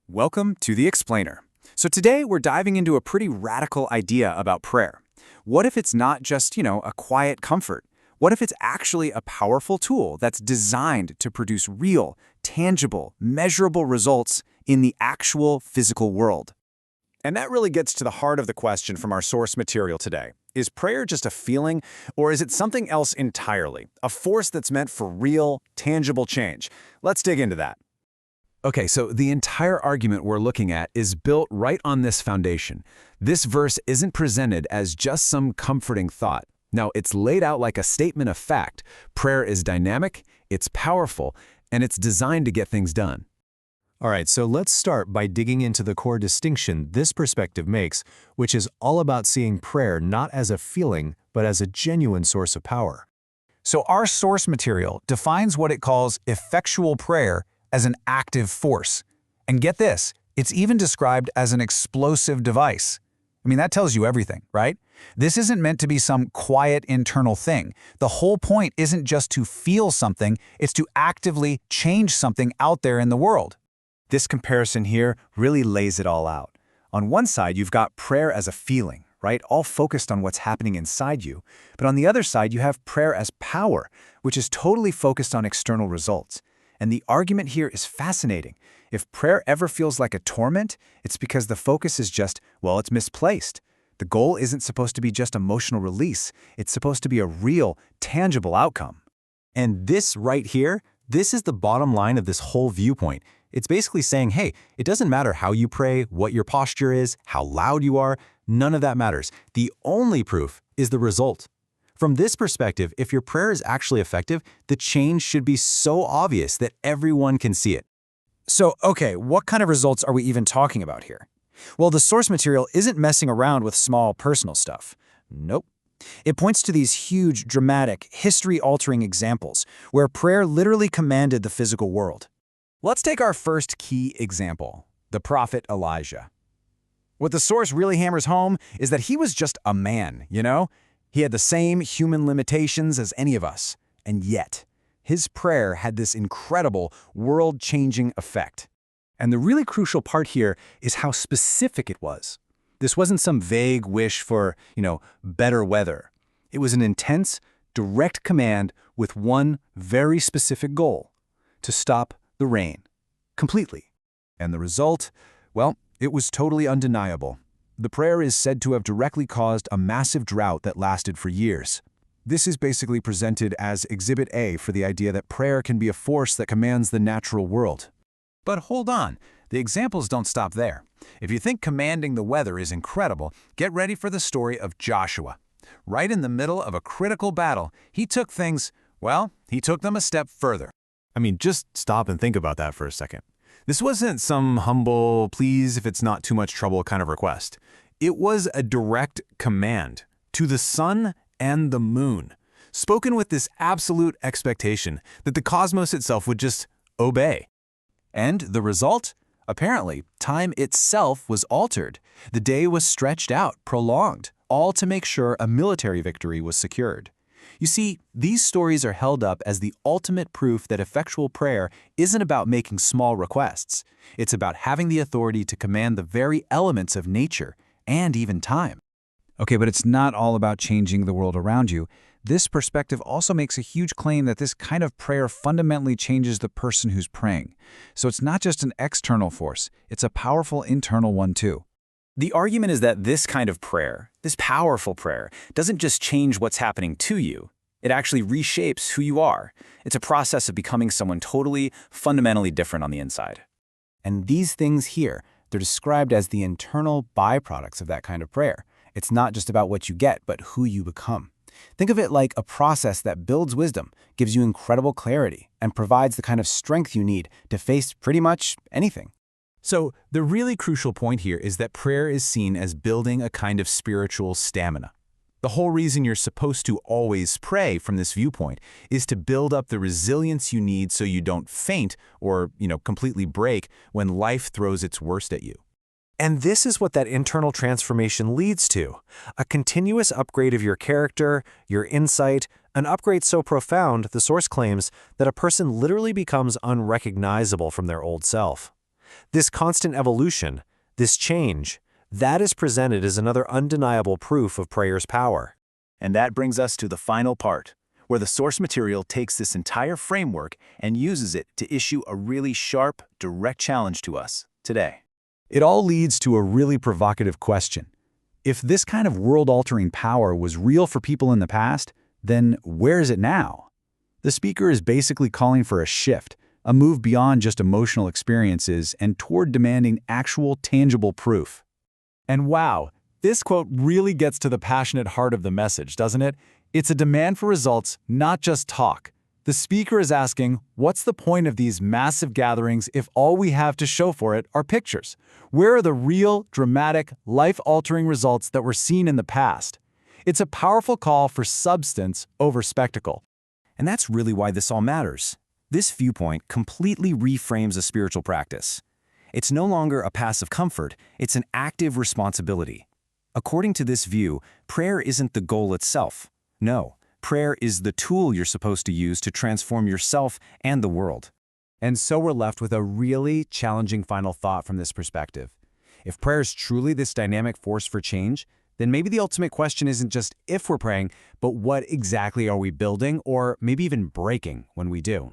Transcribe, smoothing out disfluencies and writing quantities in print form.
Welcome to The Explainer. So today we're diving into a pretty radical idea about prayer. What if it's not just, a quiet comfort? What if it's actually a powerful tool that's designed to produce real, tangible, measurable results in the actual physical world? And that really gets to the heart of the question from our source material today. Is prayer just a feeling, or is it something else entirely? A force that's meant for real, tangible change? Let's dig into that. Okay, so the entire argument we're looking at is built right on this foundation. This verse isn't presented as just some comforting thought. No, it's laid out like a statement of fact. Prayer is dynamic, it's powerful, and it's designed to get things done. All right, so let's start by digging into the core distinction this perspective makes, which is all about seeing prayer not as a feeling, but as a genuine source of power. So our source material defines what it calls effectual prayer as an active force. And get this, it's even described as an explosive device. I mean, that tells you everything, right? This isn't meant to be some quiet internal thing. The whole point isn't just to feel something, it's to actively change something out there in the world. This comparison here really lays it all out. On one side, you've got prayer as a feeling, right? All focused on what's happening inside you. But on the other side, you have prayer as power, which is totally focused on external results. And the argument here is fascinating. If prayer ever feels like a torment, it's because the focus is just, it's misplaced. The goal isn't supposed to be just emotional release. It's supposed to be a real, tangible outcome. And this right here, this is the bottom line of this whole viewpoint. It's basically saying, hey, it doesn't matter how you pray, what your posture is, how loud you are, none of that matters. The only proof is the result. From this perspective, if your prayer is actually effective, the change should be so obvious that everyone can see it. So, okay, what kind of results are we even talking about here? Well, the source material isn't messing around with small personal stuff. Nope. It points to these huge, dramatic, history-altering examples where prayer literally commanded the physical world. Let's take our first key example, the prophet Elijah. What the source really hammers home is that he was just a man, He had the same human limitations as any of us, and yet, his prayer had this incredible, world-changing effect. And the really crucial part here is how specific it was. This wasn't some vague wish for, better weather. It was an intense, direct command with one very specific goal: to stop the rain. Completely. And the result? It was totally undeniable. The prayer is said to have directly caused a massive drought that lasted for years. This is basically presented as Exhibit A for the idea that prayer can be a force that commands the natural world. But hold on, the examples don't stop there. If you think commanding the weather is incredible, get ready for the story of Joshua. Right in the middle of a critical battle, he took them a step further. I mean, just stop and think about that for a second. This wasn't some humble, please if it's not too much trouble kind of request. It was a direct command to the sun and the moon, spoken with this absolute expectation that the cosmos itself would just obey. And the result? Apparently, time itself was altered. The day was stretched out, prolonged, all to make sure a military victory was secured. You see, these stories are held up as the ultimate proof that effectual prayer isn't about making small requests. It's about having the authority to command the very elements of nature and even time. Okay, but it's not all about changing the world around you. This perspective also makes a huge claim that this kind of prayer fundamentally changes the person who's praying. So it's not just an external force, it's a powerful internal one too. The argument is that this kind of prayer, this powerful prayer, doesn't just change what's happening to you. It actually reshapes who you are. It's a process of becoming someone totally, fundamentally different on the inside. And these things here, they're described as the internal byproducts of that kind of prayer. It's not just about what you get, but who you become. Think of it like a process that builds wisdom, gives you incredible clarity, and provides the kind of strength you need to face pretty much anything. So the really crucial point here is that prayer is seen as building a kind of spiritual stamina. The whole reason you're supposed to always pray from this viewpoint is to build up the resilience you need so you don't faint or, completely break when life throws its worst at you. And this is what that internal transformation leads to: a continuous upgrade of your character, your insight, an upgrade so profound, the source claims, that a person literally becomes unrecognizable from their old self. This constant evolution, this change, that is presented as another undeniable proof of prayer's power. And that brings us to the final part, where the source material takes this entire framework and uses it to issue a really sharp, direct challenge to us today. It all leads to a really provocative question. If this kind of world-altering power was real for people in the past, then where is it now? The speaker is basically calling for a shift, a move beyond just emotional experiences and toward demanding actual, tangible proof. And wow, this quote really gets to the passionate heart of the message, doesn't it? It's a demand for results, not just talk. The speaker is asking, what's the point of these massive gatherings if all we have to show for it are pictures? Where are the real, dramatic, life-altering results that were seen in the past? It's a powerful call for substance over spectacle. And that's really why this all matters. This viewpoint completely reframes a spiritual practice. It's no longer a passive comfort, it's an active responsibility. According to this view, prayer isn't the goal itself. No, prayer is the tool you're supposed to use to transform yourself and the world. And so we're left with a really challenging final thought from this perspective. If prayer is truly this dynamic force for change, then maybe the ultimate question isn't just if we're praying, but what exactly are we building or maybe even breaking when we do?